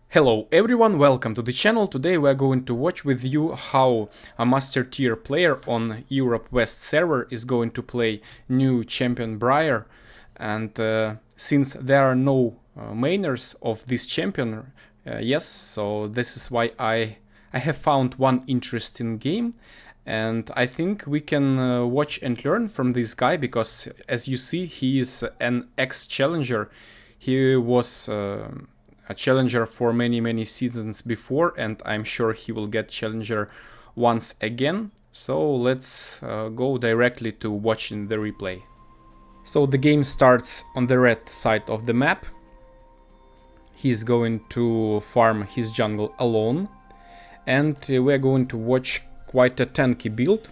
Hello everyone, welcome to the channel. Today we are going to watch with you how a master tier player on Europe West server is going to play new champion Briar. And since there are no mainers of this champion, so this is why I have found one interesting game. And I think we can watch and learn from this guy, because as you see, he is an ex-challenger. He was a challenger for many seasons before, and I'm sure he will get challenger once again. So let's go directly to watching the replay. So the game starts on the red side of the map. He's going to farm his jungle alone, and we're going to watch quite a tanky build.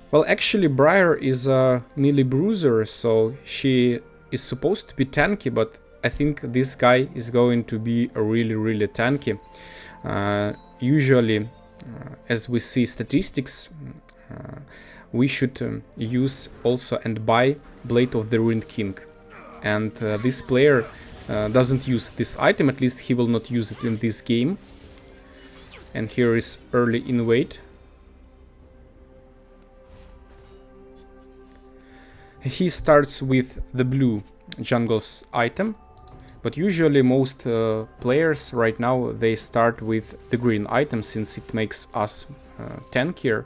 Well, actually Briar is a melee bruiser, so she is supposed to be tanky, but I think this guy is going to be really tanky. Usually, as we see statistics, we should use also and buy Blade of the Ruined King. And this player doesn't use this item, at least he will not use it in this game. And here is early invade. He starts with the blue jungle's item, but usually most players right now, they start with the green item, since it makes us tankier.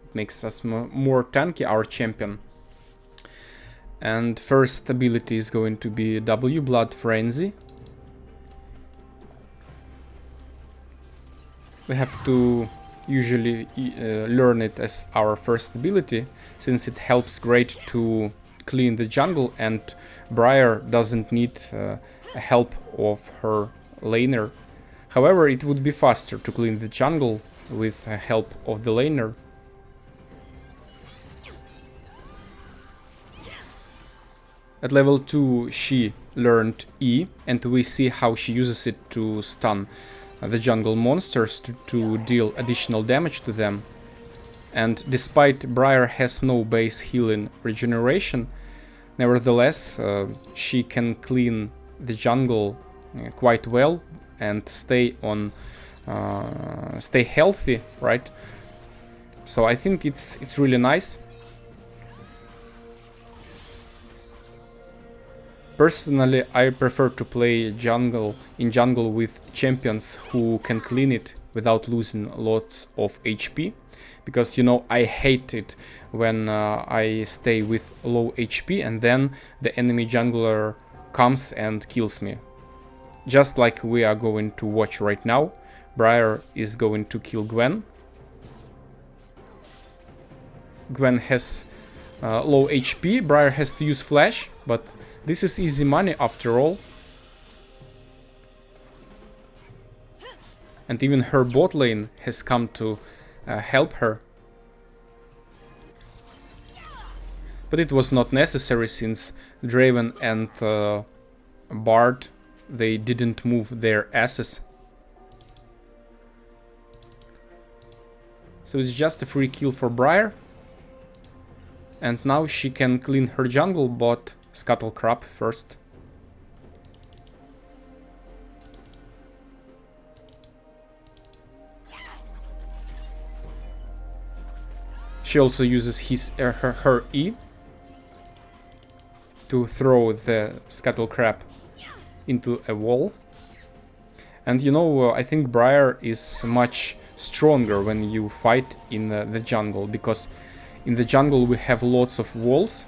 It makes us more tanky, our champion. And first ability is going to be W, Blood Frenzy. We have to usually learn it as our first ability, since it helps great to clean the jungle, and Briar doesn't need help of her laner. However, it would be faster to clean the jungle with help of the laner. At level 2 she learned E, and we see how she uses it to stun the jungle monsters to deal additional damage to them. And despite Briar has no base healing regeneration, nevertheless she can clean the jungle quite well and stay healthy, right? So I think it's really nice. Personally, I prefer to play jungle with champions who can clean it without losing lots of HP. Because, you know, I hate it when I stay with low HP and then the enemy jungler comes and kills me. Just like we are going to watch right now. Briar is going to kill Gwen. Gwen has low HP, Briar has to use flash, but this is easy money after all. And even her bot lane has come to help her. But it was not necessary, since Draven and Bard, they didn't move their asses. So it's just a free kill for Briar. And now she can clean her jungle, but Scuttle Crab first. She also uses her E to throw the Scuttle Crab into a wall. And you know, I think Briar is much stronger when you fight in the jungle, because in the jungle we have lots of walls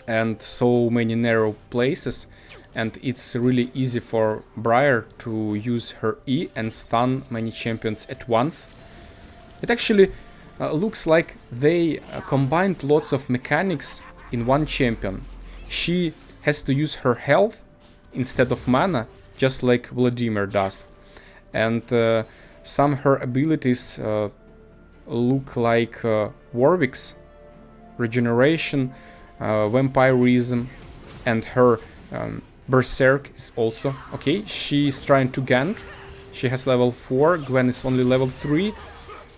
and so many narrow places, and it's really easy for Briar to use her E and stun many champions at once. It actually looks like they combined lots of mechanics in one champion. She has to use her health instead of mana, just like Vladimir does. And some her abilities look like Warwick's: regeneration, vampirism, and her berserk is also okay. She's trying to gank. She has level 4, Gwen is only level 3,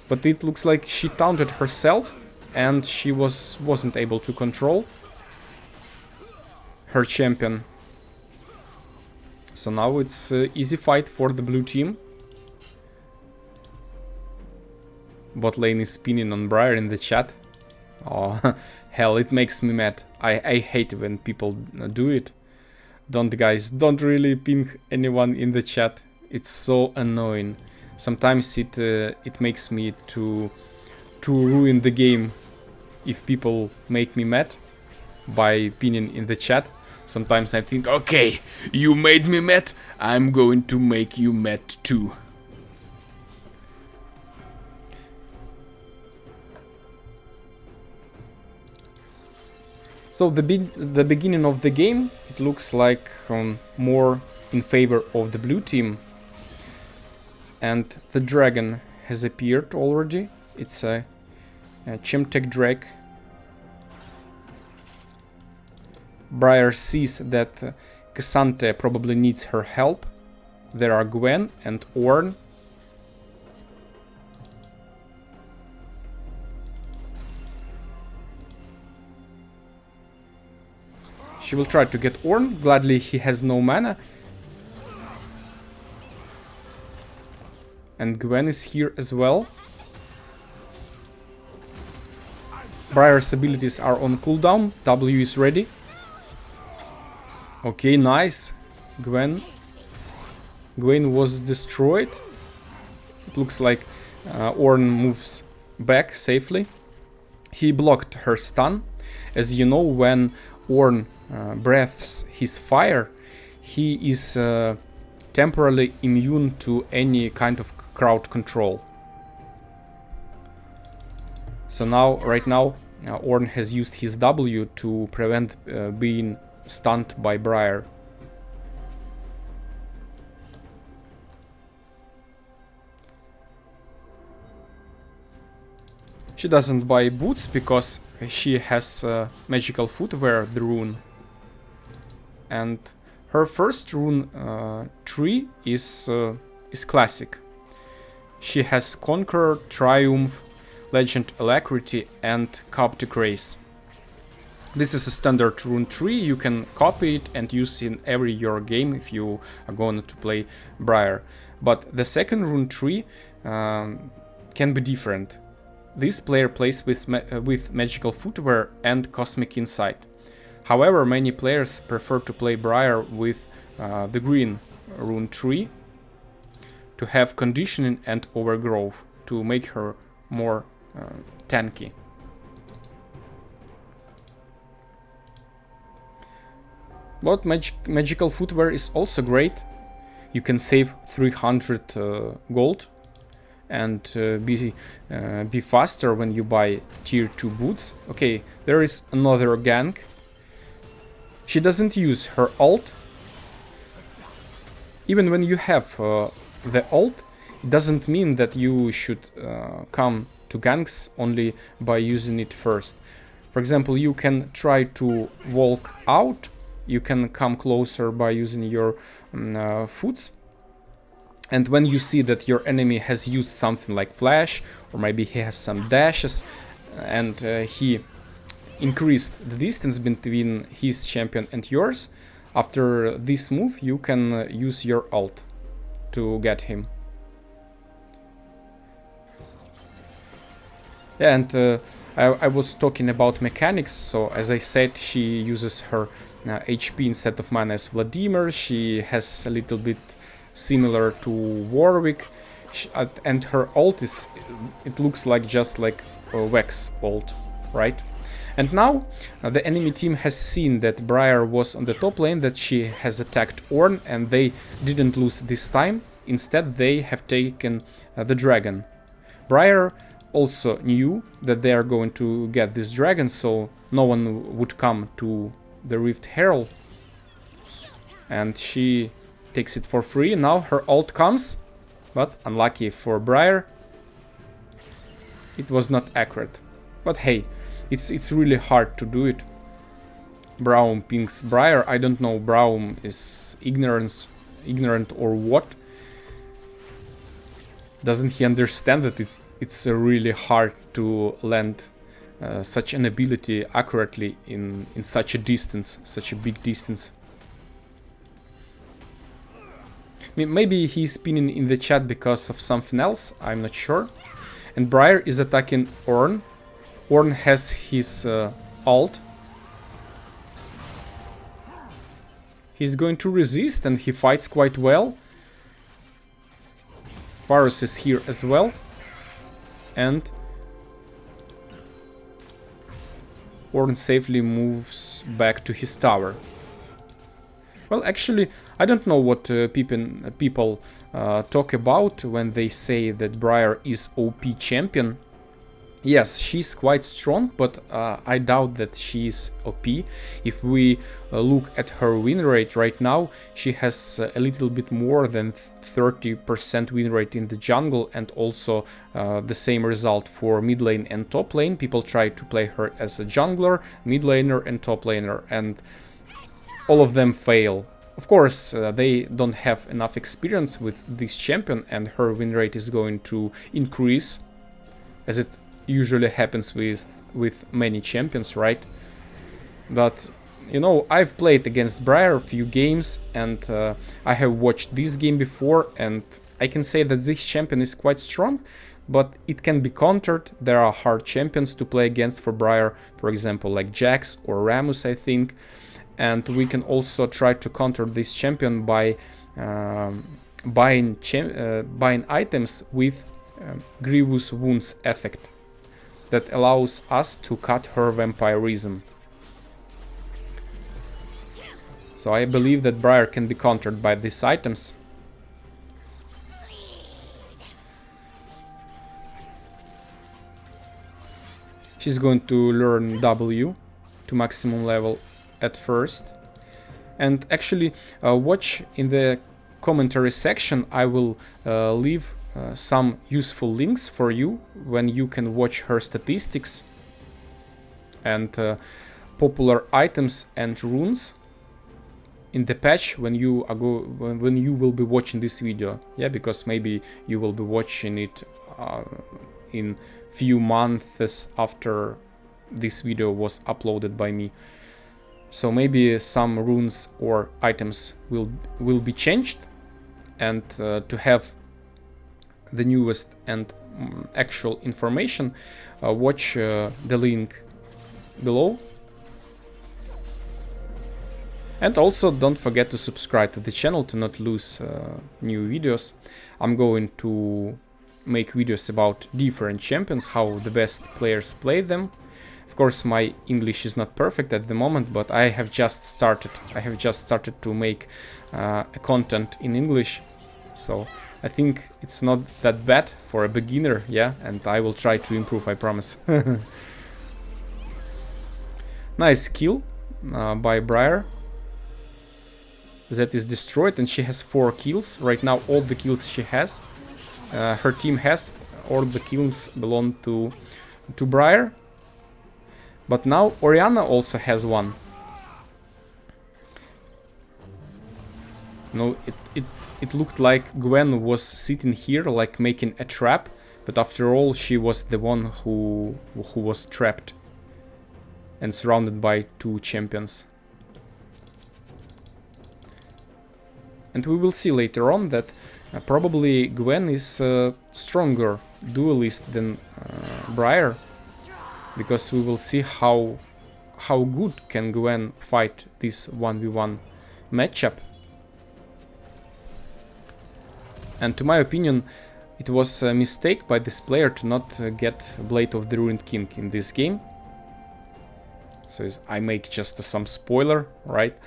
but it looks like she taunted herself and she wasn't able to control her champion. So now it's easy fight for the blue team. Bot lane is spinning on Briar in the chat. Oh, hell, it makes me mad. I hate when people do it. Don't, guys, don't really ping anyone in the chat. It's so annoying. Sometimes it makes me to ruin the game if people make me mad by pinning in the chat. Sometimes I think, okay, you made me mad, I'm going to make you mad too. So the beginning of the game, it looks like more in favor of the blue team. And the dragon has appeared already. It's a Chimtech drag. Briar sees that N0Т probably needs her help. There are Gwen and Ornn. She will try to get Ornn. Gladly, he has no mana. And Gwen is here as well. Briar's abilities are on cooldown. W is ready. Okay, nice. Gwen was destroyed. It looks like Ornn moves back safely. He blocked her stun. As you know, when Ornn breathes his fire, he is temporarily immune to any kind of crowd control. So now, right now, Ornn has used his W to prevent being stunned by Briar. She doesn't buy boots because she has magical footwear, the rune. And her first rune tree is classic. She has Conqueror, Triumph, Legend Alacrity and Coptic Race. This is a standard rune tree. You can copy it and use in every your game if you are going to play Briar. But the second rune tree can be different. This player plays with magical footwear and cosmic insight. However, many players prefer to play Briar with the green rune tree to have conditioning and overgrowth to make her more tanky. But magical footwear is also great. You can save 300 gold and be faster when you buy tier 2 boots. Okay, there is another gank. She doesn't use her ult. Even when you have the ult, it doesn't mean that you should come to ganks only by using it first. For example, you can try to walk out. You can come closer by using your foots. And when you see that your enemy has used something like flash, or maybe he has some dashes, and he increased the distance between his champion and yours, after this move you can use your ult to get him. Yeah, and I was talking about mechanics, so as I said, she uses her HP instead of mana as Vladimir. She has a little bit similar to Warwick, and her ult is, it looks like just like a Vex ult, right? And now the enemy team has seen that Briar was on the top lane, that she has attacked Ornn, and they didn't lose this time. Instead, they have taken the dragon. Briar also knew that they are going to get this dragon, so no one would come to the Rift Herald, and she takes it for free. Now her ult comes, but unlucky for Briar, it was not accurate. But hey, it's really hard to do it. Braum pings Briar. I don't know, Braum is ignorant or what. Doesn't he understand that it's really hard to land such an ability accurately in such a distance, such a big distance? Maybe he's spinning in the chat because of something else, I'm not sure. And Briar is attacking Ornn. Ornn has his ult. He's going to resist and he fights quite well. Varus is here as well. And Ornn safely moves back to his tower. Well, actually, I don't know what people talk about when they say that Briar is OP champion. Yes, she's quite strong, but I doubt that she's OP. If we look at her win rate right now, she has a little bit more than 30% win rate in the jungle, and also the same result for mid lane and top lane. People try to play her as a jungler, mid laner and top laner, and all of them fail. Of course, they don't have enough experience with this champion, and her win rate is going to increase, as it usually happens with many champions, right? But you know, I've played against Briar a few games, and I have watched this game before, and I can say that this champion is quite strong, but it can be countered. There are hard champions to play against for Briar, for example, like Jax or Rammus, I think. And we can also try to counter this champion by buying items with Grievous Wounds effect that allows us to cut her vampirism. So I believe that Briar can be countered by these items. She's going to learn W to maximum level at first. And actually, watch in the commentary section. I will leave some useful links for you when you can watch her statistics and popular items and runes in the patch when you will be watching this video. Yeah, because maybe you will be watching it in few months after this video was uploaded by me. So maybe some runes or items will be changed, and to have the newest and actual information, watch the link below. And also don't forget to subscribe to the channel to not lose new videos. I'm going to make videos about different champions, how the best players play them. Of course, my English is not perfect at the moment, but I have just started. I have just started to make a content in English, so I think it's not that bad for a beginner, yeah, and I will try to improve, I promise. Nice kill by Briar. That is destroyed, and she has 4 kills. Right now, all the kills she has, her team has, all the kills belong to Briar. But now Orianna also has one. No, it looked like Gwen was sitting here, like making a trap, but after all, she was the one who was trapped and surrounded by 2 champions. And we will see later on that probably Gwen is a stronger duelist than Briar, because we will see how good can Gwen fight this 1v1 matchup. And to my opinion, it was a mistake by this player to not get Blade of the Ruined King in this game. So I make just some spoiler, right?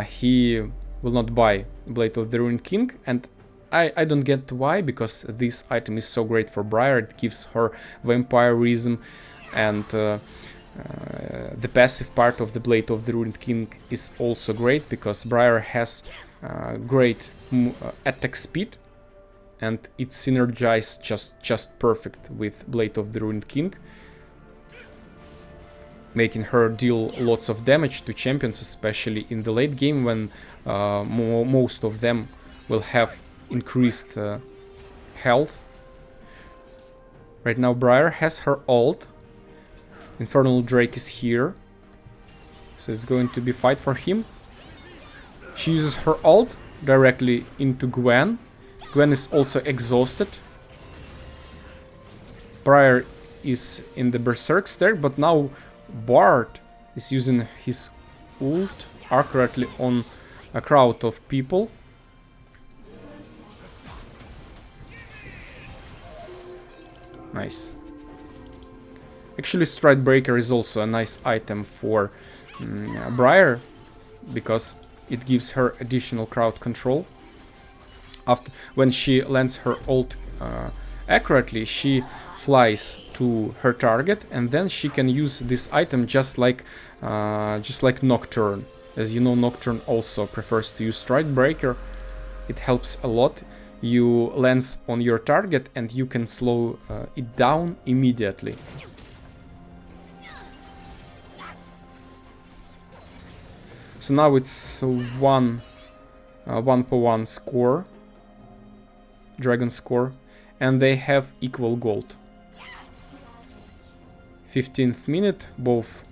He will not buy Blade of the Ruined King, and I don't get why, because this item is so great for Briar. It gives her vampirism, and the passive part of the Blade of the Ruined King is also great, because Briar has great attack speed, and it synergizes just perfect with Blade of the Ruined King, making her deal lots of damage to champions, especially in the late game when most of them will have increased health. Right now Briar has her ult. Infernal Drake is here, so it's going to be fight for him. She uses her ult, directly into Gwen. Gwen is also exhausted. Briar is in the Berserk stack, but now Bard is using his ult accurately on a crowd of people. Nice. Actually, Stridebreaker is also a nice item for Briar, because it gives her additional crowd control. When she lands her ult accurately, she flies to her target, and then she can use this item just like Nocturne. As you know, Nocturne also prefers to use Stridebreaker. It helps a lot. You lance on your target and you can slow it down immediately. So now it's 1-1 score, dragon score, and they have equal gold. 15th minute, both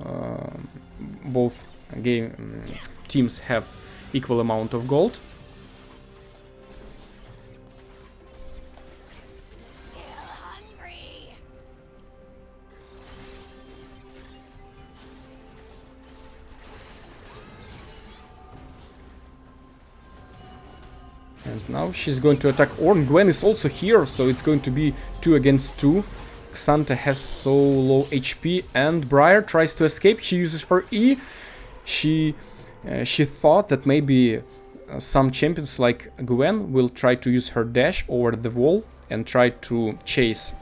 teams have equal amount of gold. And now she's going to attack Ornn. Gwen is also here, so it's going to be 2 against 2. Xanta has so low HP, and Briar tries to escape. She uses her E. She thought that maybe some champions like Gwen will try to use her dash over the wall and try to chase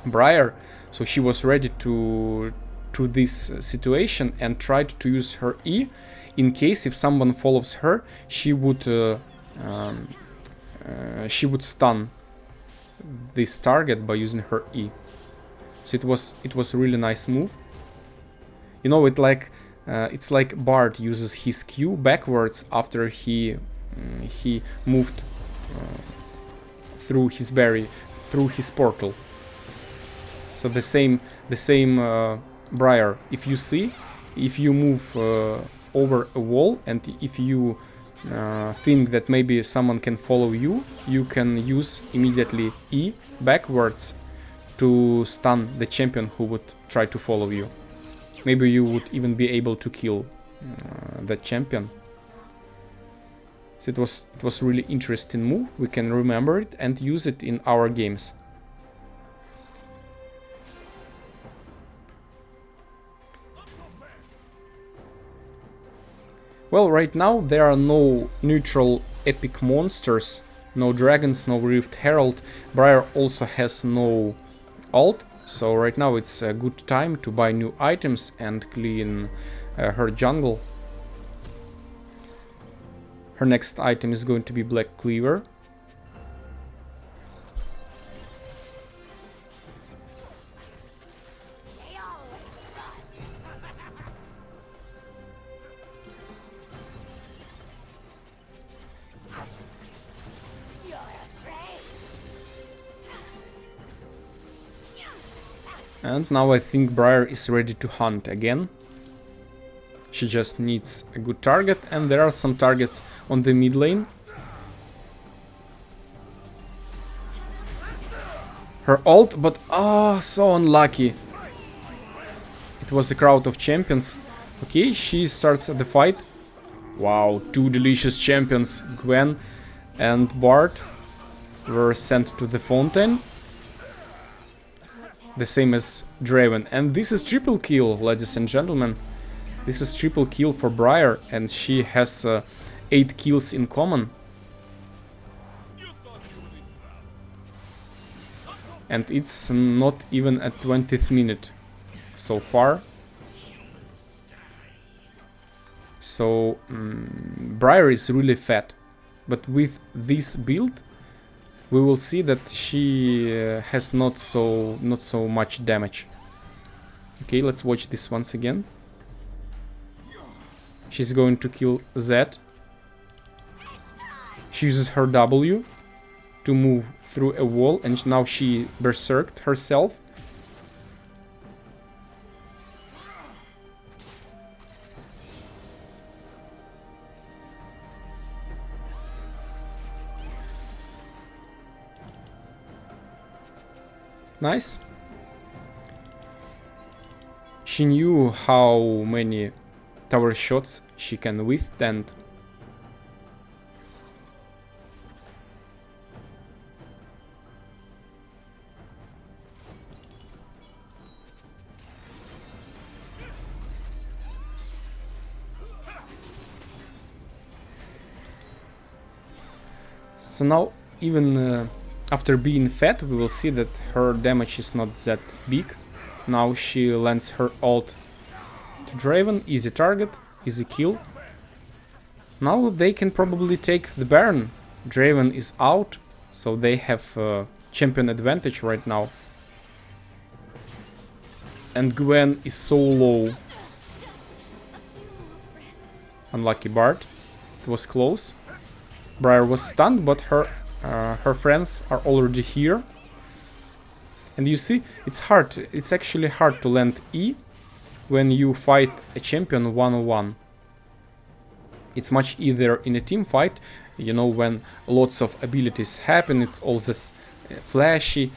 Briar. So she was ready to this situation and tried to use her E. In case if someone follows her, she would stun this target by using her E. So it was a really nice move. You know, it's like Bard uses his Q backwards after he moved through his portal. So the same Briar. If you move over a wall, and if you think that maybe someone can follow you, you can use immediately E backwards to stun the champion who would try to follow you. Maybe you would even be able to kill that champion. So it was a really interesting move. We can remember it and use it in our games. Well, right now there are no neutral epic monsters, no dragons, no Rift Herald. Briar also has no ult, so right now it's a good time to buy new items and clean her jungle. Her next item is going to be Black Cleaver. And now I think Briar is ready to hunt again. She just needs a good target, and there are some targets on the mid lane. Her ult, but so unlucky. It was a crowd of champions. Okay, she starts the fight. Wow, 2 delicious champions, Gwen and Bard, were sent to the fountain. The same as Draven. And this is triple kill, ladies and gentlemen. This is triple kill for Briar, and she has 8 kills in common. And it's not even at 20th minute so far. So Briar is really fat. But with this build, we will see that she has not so much damage. Okay, let's watch this once again. She's going to kill Zed. She uses her W to move through a wall, and now she berserked herself. Nice. She knew how many tower shots she can withstand. So now, even after being fed, we will see that her damage is not that big. Now she lands her ult to Draven, easy target, easy kill. Now they can probably take the Baron. Draven is out, so they have champion advantage right now. And Gwen is so low. Unlucky Bard. It was close. Briar was stunned, but her friends are already here. And you see, it's actually hard to land E when you fight a champion one-on-one. It's much easier in a team fight, you know, when lots of abilities happen, it's all this flashy,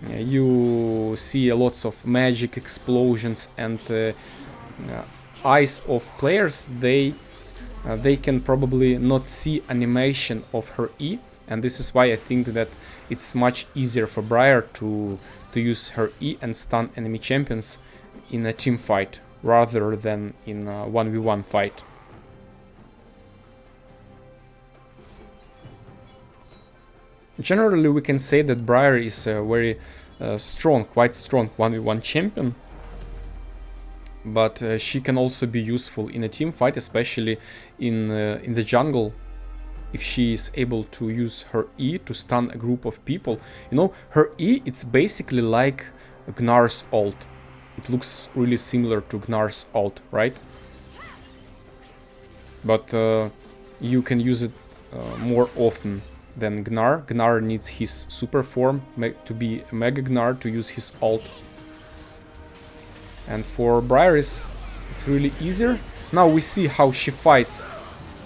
you see lots of magic explosions, and eyes of players, they can probably not see animation of her E, and this is why I think that it's much easier for Briar to use her E and stun enemy champions in a team fight rather than in a 1v1 fight. Generally, we can say that Briar is a very strong, quite strong 1v1 champion, but she can also be useful in a team fight, especially in the jungle. If she is able to use her E to stun a group of people, you know, her E, it's basically like Gnar's ult. It looks really similar to Gnar's ult, right? But you can use it more often than Gnar. Gnar needs his super form to be a Mega Gnar to use his ult. And for Briar it's really easier. Now we see how she fights.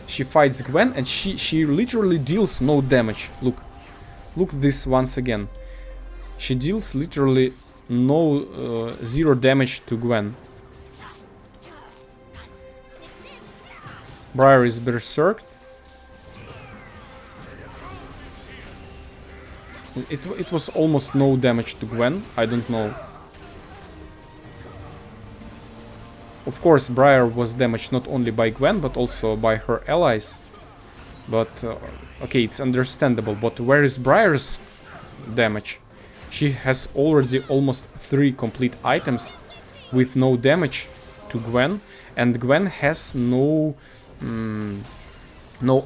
She fights Gwen and she literally deals no damage. Look this once again. She deals literally no zero damage to Gwen. Briar is berserked. It was almost no damage to Gwen. I don't know. Of course, Briar was damaged not only by Gwen, but also by her allies. But, okay, it's understandable. But where is Briar's damage? She has already almost 3 complete items with no damage to Gwen. And Gwen has no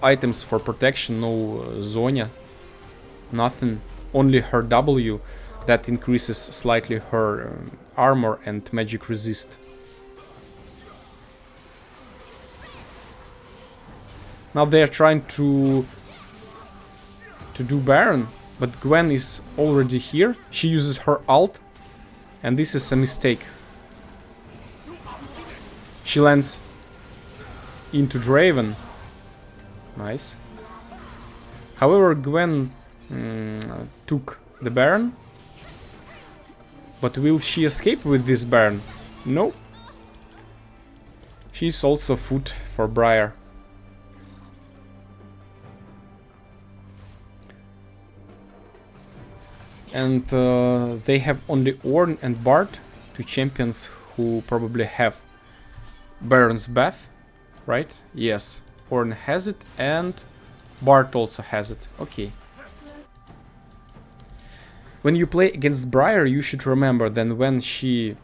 items for protection, no Zonya, nothing. Only her W that increases slightly her armor and magic resist. Now they are trying to do Baron, but Gwen is already here. She uses her ult, and this is a mistake. She lands into Draven. Nice. However, Gwen took the Baron. But will she escape with this Baron? No. She's also food for Briar. And they have only Ornn and Bard, 2 champions who probably have Baron's Bath, right? Yes, Ornn has it and Bard also has it. Okay. When you play against Briar, you should remember that when she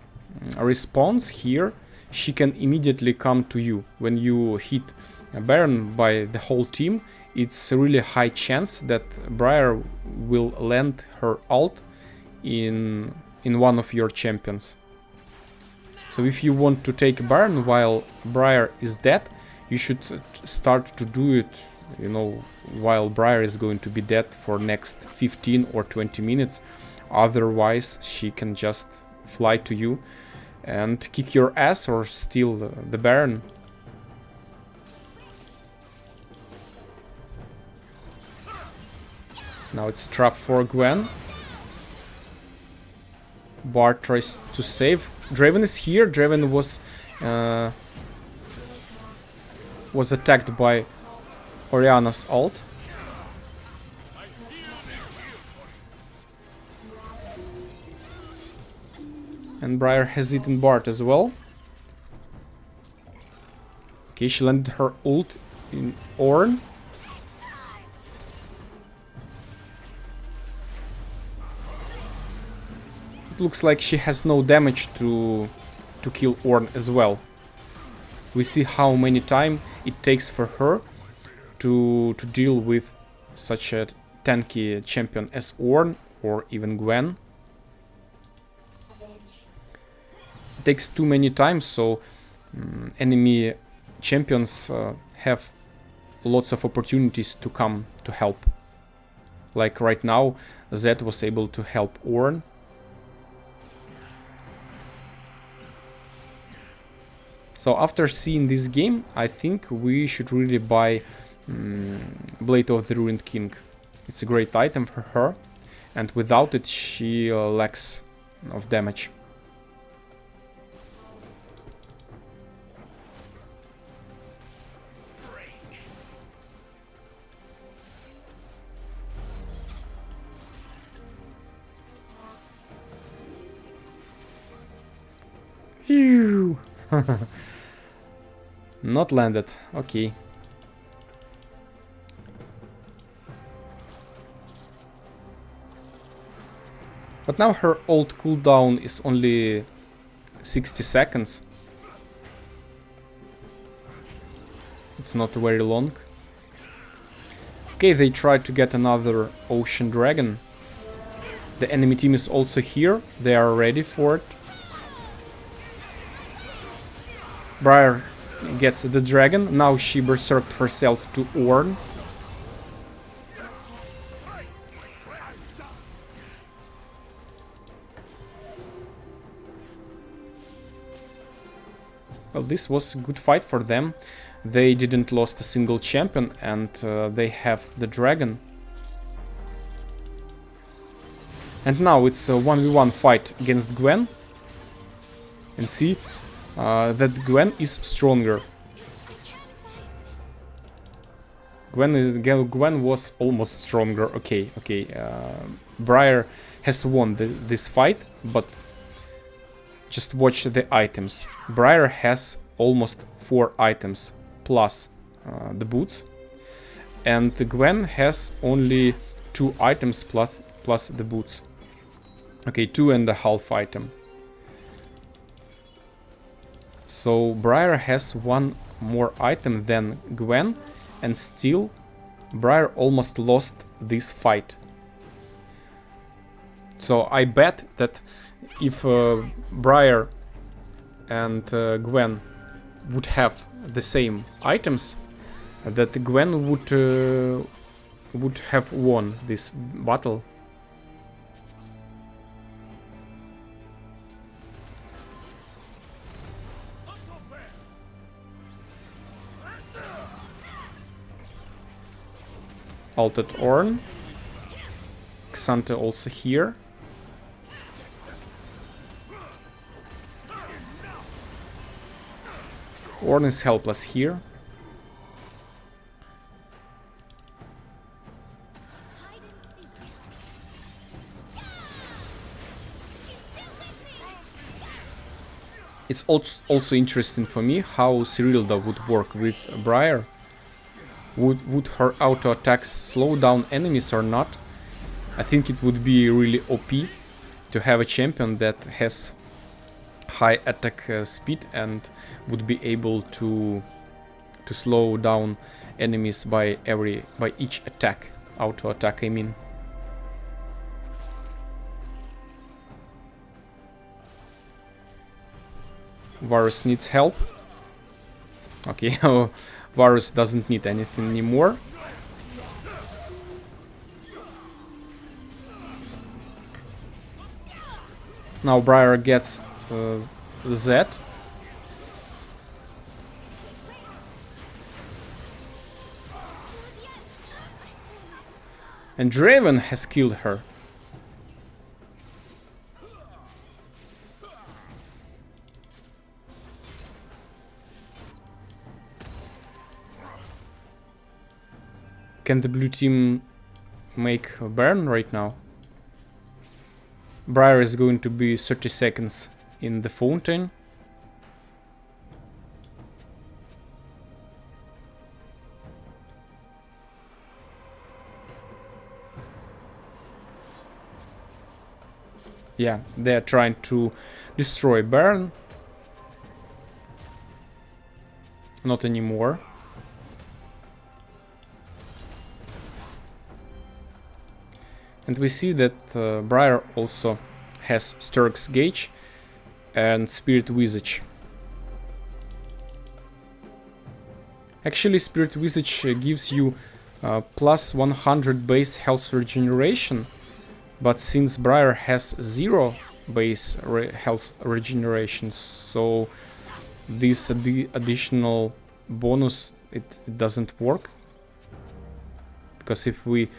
respawns here, she can immediately come to you. When you hit a Baron by the whole team, it's a really high chance that Briar will land her ult in one of your champions. So if you want to take Baron while Briar is dead, you should start to do it, you know, while Briar is going to be dead for next 15 or 20 minutes. Otherwise, she can just fly to you and kick your ass or steal the Baron. Now it's a trap for Gwen. Bard tries to save. Draven is here. Draven was attacked by Orianna's ult. And Briar has eaten Bard as well. Okay, she landed her ult in Ornn. It looks like she has no damage to kill Ornn as well. We see how many time it takes for her to deal with such a tanky champion as Ornn or even Gwen. It takes too many times, so enemy champions have lots of opportunities to come to help. Like right now, Zed was able to help Ornn. So after seeing this game, I think we should really buy Blade of the Ruined King. It's a great item for her, and without it she lacks of damage. Phew. Not landed. Okay. But now her ult cooldown is only 60 seconds. It's not very long. Okay, they tried to get another Ocean Dragon. The enemy team is also here. They are ready for it. Briar gets the dragon. Now she berserked herself to Ornn. Well, this was a good fight for them. They didn't lost a single champion, and they have the dragon. And now it's a 1v1 fight against Gwen. And see that Gwen is stronger. Gwen was almost stronger. Okay. Briar has won this fight, but just watch the items. Briar has almost 4 items plus the boots, and Gwen has only 2 items plus the boots. Okay, 2.5 items. So Briar has 1 more item than Gwen, and still Briar almost lost this fight. So I bet that if Briar and Gwen would have the same items, that Gwen would have won this battle. Ulted Ornn. Xante also here. Ornn is helpless here. It's also interesting for me how Cyrilda would work with Briar. Would her auto attacks slow down enemies or not? I think it would be really OP to have a champion that has high attack speed and would be able to slow down enemies by each attack, auto attack I mean. Varus needs help. Okay, Varus doesn't need anything anymore. Now Briar gets Zed. And Draven has killed her. Can the blue team make a burn right now? Briar is going to be 30 seconds in the fountain. Yeah, they're trying to destroy Baron. Not anymore. And we see that Briar also has Sturk's Gauge and Spirit Visage. Actually, Spirit Visage gives you plus 100 base health regeneration, but since Briar has 0 base health regeneration, so this additional bonus it doesn't work, because if we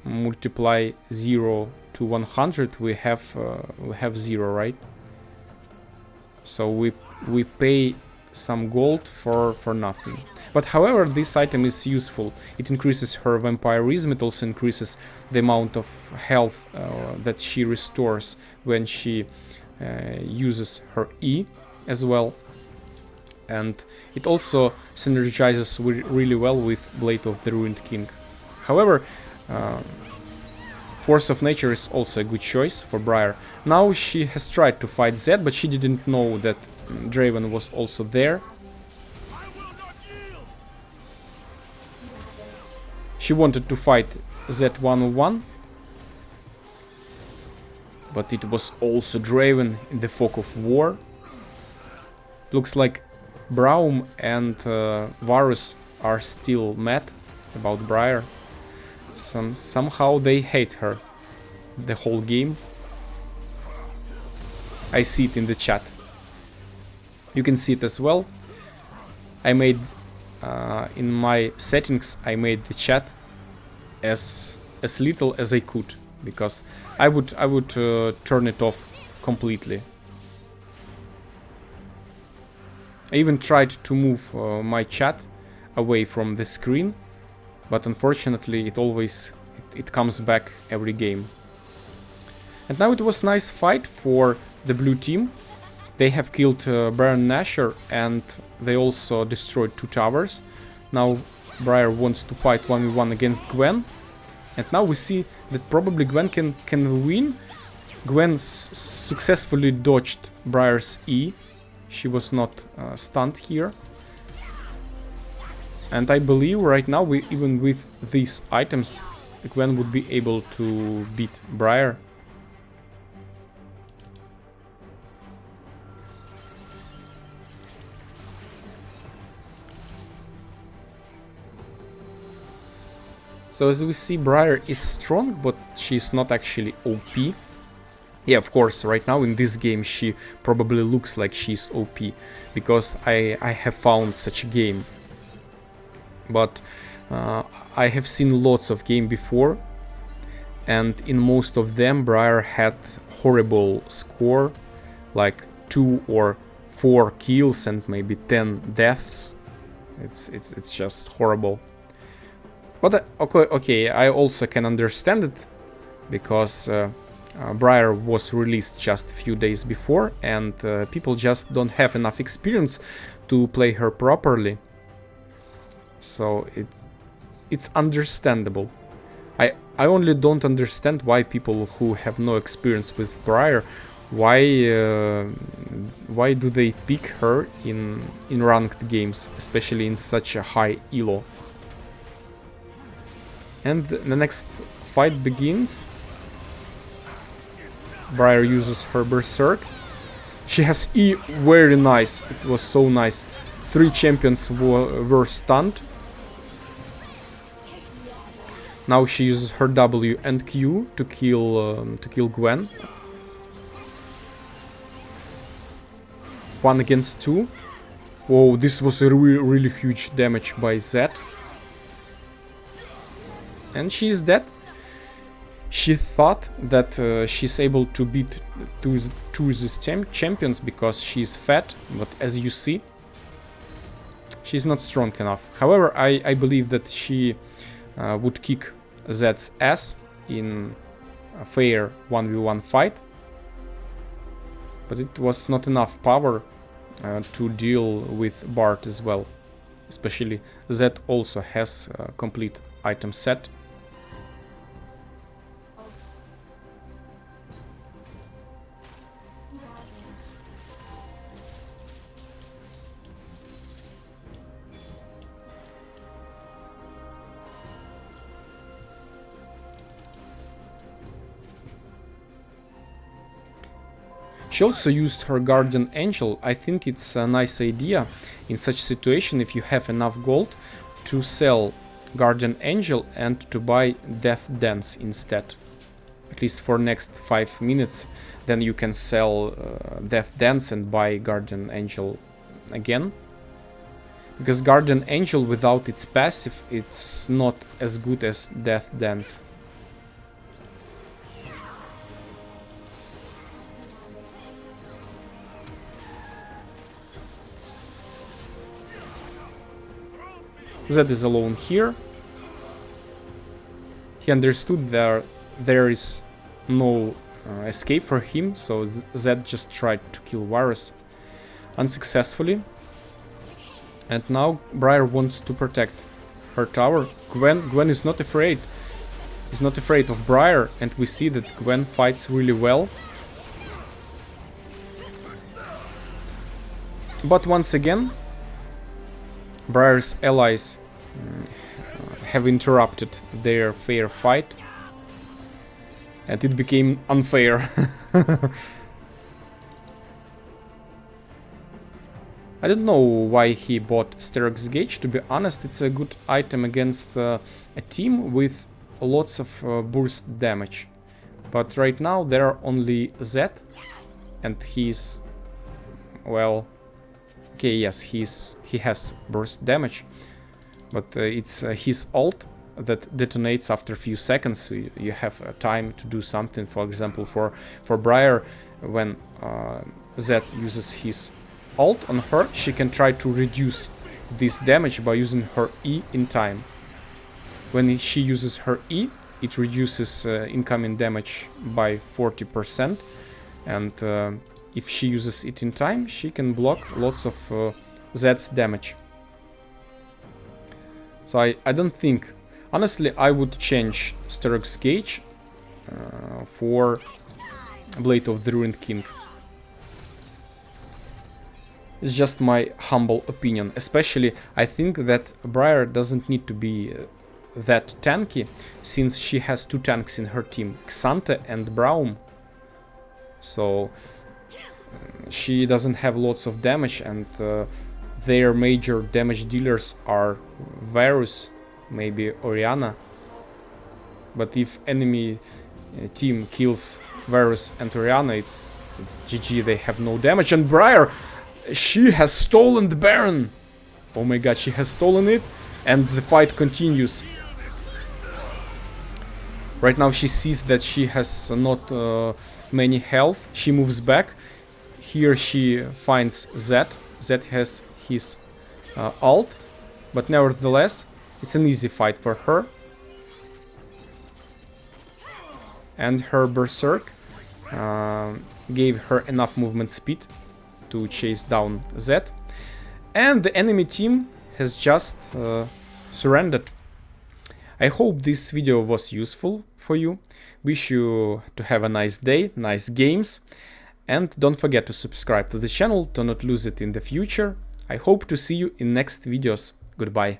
multiply 0 to 100 we have 0, right? So we pay some gold for nothing. But however, this item is useful. It increases her vampirism. It also increases the amount of health that she restores when she uses her E as well. And it also synergizes really well with Blade of the Ruined King. However, Force of Nature is also a good choice for Briar. Now she has tried to fight Zed, but she didn't know that Draven was also there. She wanted to fight Z101, but it was also Draven in the fog of war. Looks like Braum and Varus are still mad about Briar. Somehow they hate her the whole game. I see it in the chat. You can see it as well. I made in my settings I made the chat as little as I could, because I would turn it off completely. I even tried to move my chat away from the screen, but unfortunately it comes back every game. And now it was a nice fight for the blue team. They have killed Baron Nashor and they also destroyed 2 towers. Now Briar wants to fight 1v1 against Gwen. And now we see that probably Gwen can win. Gwen successfully dodged Briar's E. She was not stunned here. And I believe right now, even with these items, Gwen would be able to beat Briar. So as we see, Briar is strong, but she's not actually OP. Yeah, of course, right now in this game she probably looks like she's OP, because I have found such a game. But I have seen lots of games before, and in most of them Briar had horrible score, like 2 or 4 kills and maybe 10 deaths. It's just horrible. But okay, I also can understand it, because Briar was released just a few days before, and people just don't have enough experience to play her properly. So it's understandable. I only don't understand why people who have no experience with Briar, why do they pick her in ranked games, especially in such a high elo. And the next fight begins. Briar uses her Berserk. She has E, very nice. It was so nice. 3 champions were stunned. Now she uses her W and Q to kill Gwen. 1 against 2. Whoa, this was a really huge damage by Zed. And she's dead. She thought that she's able to beat these champions because she's fat, but as you see, she's not strong enough. However, I believe that she would kick Zed's ass in a fair 1v1 fight. But it was not enough power to deal with Bart as well. Especially Zed also has a complete item set. She also used her Guardian Angel. I think it's a nice idea in such situation, if you have enough gold, to sell Guardian Angel and to buy Death Dance instead. At least for next 5 minutes. Then you can sell Death Dance and buy Guardian Angel again. Because Guardian Angel without its passive, it's not as good as Death Dance. Zed is alone here. He understood there is no escape for him, so Zed just tried to kill Varus unsuccessfully. And now Briar wants to protect her tower. Gwen is not afraid. He's not afraid of Briar, and we see that Gwen fights really well. But once again, Briar's allies have interrupted their fair fight, and it became unfair. I don't know why he bought Sterix Gauge. To be honest, it's a good item against a team with lots of burst damage. But right now there are only Zed, and he's, well, okay, yes, he has burst damage, but it's his ult that detonates after a few seconds, so you have time to do something. For example, for Briar, when Zed uses his ult on her, she can try to reduce this damage by using her E in time. When she uses her E, it reduces incoming damage by 40%, and if she uses it in time, she can block lots of Zed's damage. So I don't think... Honestly, I would change Sterix Gauge for Blade of the Ruined King. It's just my humble opinion. Especially, I think that Briar doesn't need to be that tanky, since she has 2 tanks in her team, Xante and Braum. So she doesn't have lots of damage, and their major damage dealers are Varus, maybe Orianna. But if enemy team kills Varus and Orianna, it's GG, they have no damage. And Briar, she has stolen the Baron! Oh my god, she has stolen it, and the fight continues. Right now she sees that she has not many health. She moves back. Here she finds Zed. Zed has his ult, but nevertheless it's an easy fight for her. And her Berserk gave her enough movement speed to chase down Zed. And the enemy team has just surrendered. I hope this video was useful for you. Wish you to have a nice day, nice games. And don't forget to subscribe to the channel to not lose it in the future. I hope to see you in next videos. Goodbye.